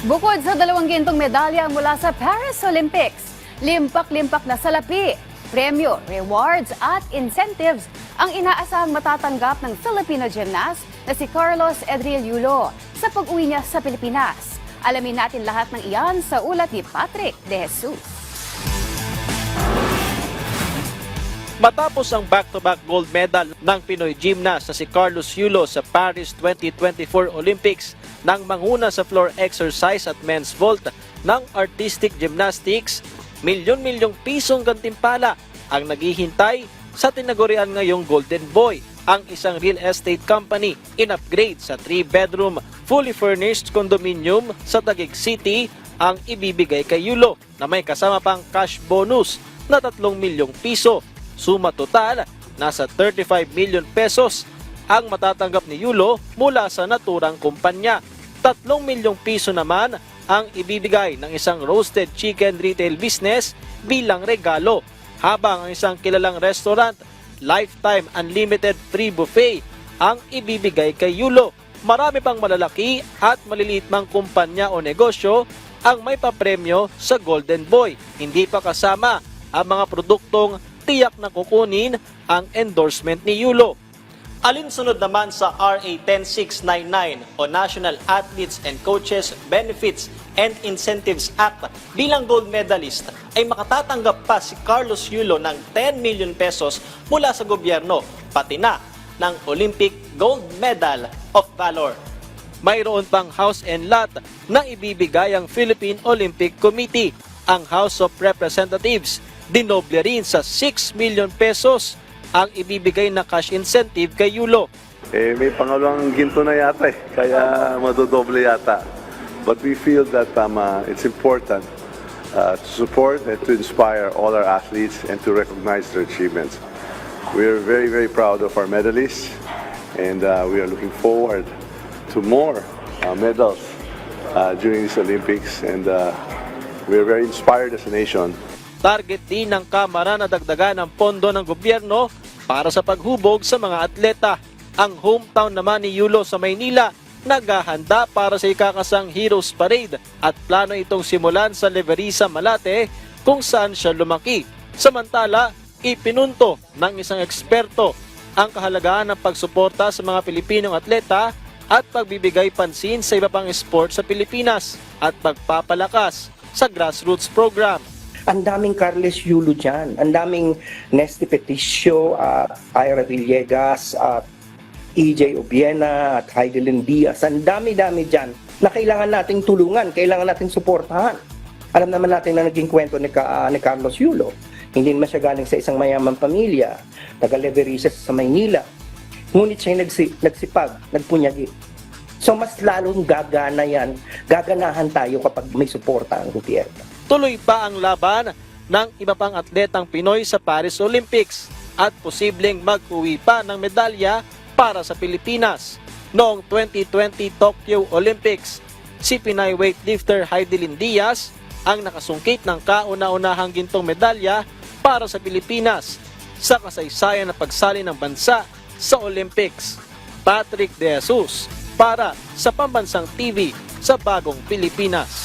Bukod sa 2 gintong medalya mula sa Paris Olympics, limpak-limpak na salapi, premyo, rewards at incentives ang inaasahang matatanggap ng Filipino gymnast na si Carlos Edril Yulo sa pag-uwi niya sa Pilipinas. Alamin natin lahat ng iyan sa ulat ni Patrick De Jesus. Matapos ang back-to-back gold medal ng Pinoy gymnast na si Carlos Yulo sa Paris 2024 Olympics nang manguna sa floor exercise at men's vault ng artistic gymnastics, milyon-milyong pisong gantimpala ang naghihintay sa tinagurian ngayong Golden Boy, ang isang real estate company in-upgrade sa 3-bedroom, fully furnished condominium sa Taguig City ang ibibigay kay Yulo na may kasama pang cash bonus na 3 milyong piso. Suma total, nasa 35 million pesos ang matatanggap ni Yulo mula sa naturang kumpanya. 3 milyong piso naman ang ibibigay ng isang roasted chicken retail business bilang regalo, habang ang isang kilalang restaurant, lifetime unlimited free buffet ang ibibigay kay Yulo. Marami pang malalaki at maliliit mang kumpanya o negosyo ang may papremyo sa Golden Boy. Hindi pa kasama ang mga produktong tiyak na kukunin ang endorsement ni Yulo. Alinsunod naman sa RA 10699 o National Athletes and Coaches Benefits and Incentives Act, bilang gold medalist ay makatatanggap pa si Carlos Yulo ng 10 million pesos mula sa gobyerno, pati na ng Olympic Gold Medal of Valor. Mayroon pang house and lot na ibibigay ang Philippine Olympic Committee. Ang House of Representatives dinoble rin sa 6 million pesos ang ibibigay na cash incentive kay Yulo. May pangalawang ginto na yata kaya madodoble yata. But we feel that it's important to support and to inspire all our athletes and to recognize their achievements. We're very, very proud of our medalists, and we are looking forward to more medals during these Olympics, and we're very inspired as a nation. Target din ng Kamara na dagdagan ang pondo ng gobyerno para sa paghubog sa mga atleta. Ang hometown naman ni Yulo sa Maynila naghahanda para sa ikakasang Heroes Parade at plano itong simulan sa Leverisa, Malate kung saan siya lumaki. Samantala, ipinunto ng isang eksperto ang kahalagahan ng pagsuporta sa mga Pilipinong atleta at pagbibigay pansin sa iba pang sport sa Pilipinas at pagpapalakas sa grassroots program. Ang daming Carlos Yulo dyan, ang daming Nesty Peticio, Ira Villegas, EJ Obiena, at Heidelin Diaz. Ang dami-dami dyan na kailangan nating tulungan, kailangan nating suportahan. Alam naman natin na naging kwento ni Carlos Yulo. Hindi naman siya galing sa isang mayamang pamilya, taga-Leverisa sa Maynila. Ngunit siya nagsipag, nagpunyagi. So mas lalong gaganahan tayo kapag may suporta ang gobyerno. Tuloy pa ang laban ng iba pang atletang Pinoy sa Paris Olympics at posibleng mag-uwi pa ng medalya para sa Pilipinas. Noong 2020 Tokyo Olympics, si Pinay weightlifter Heidelin Diaz ang nakasungkit ng kauna-unahang gintong medalya para sa Pilipinas sa kasaysayan ng pagsali ng bansa sa Olympics. Patrick De Jesus para sa Pambansang TV sa Bagong Pilipinas.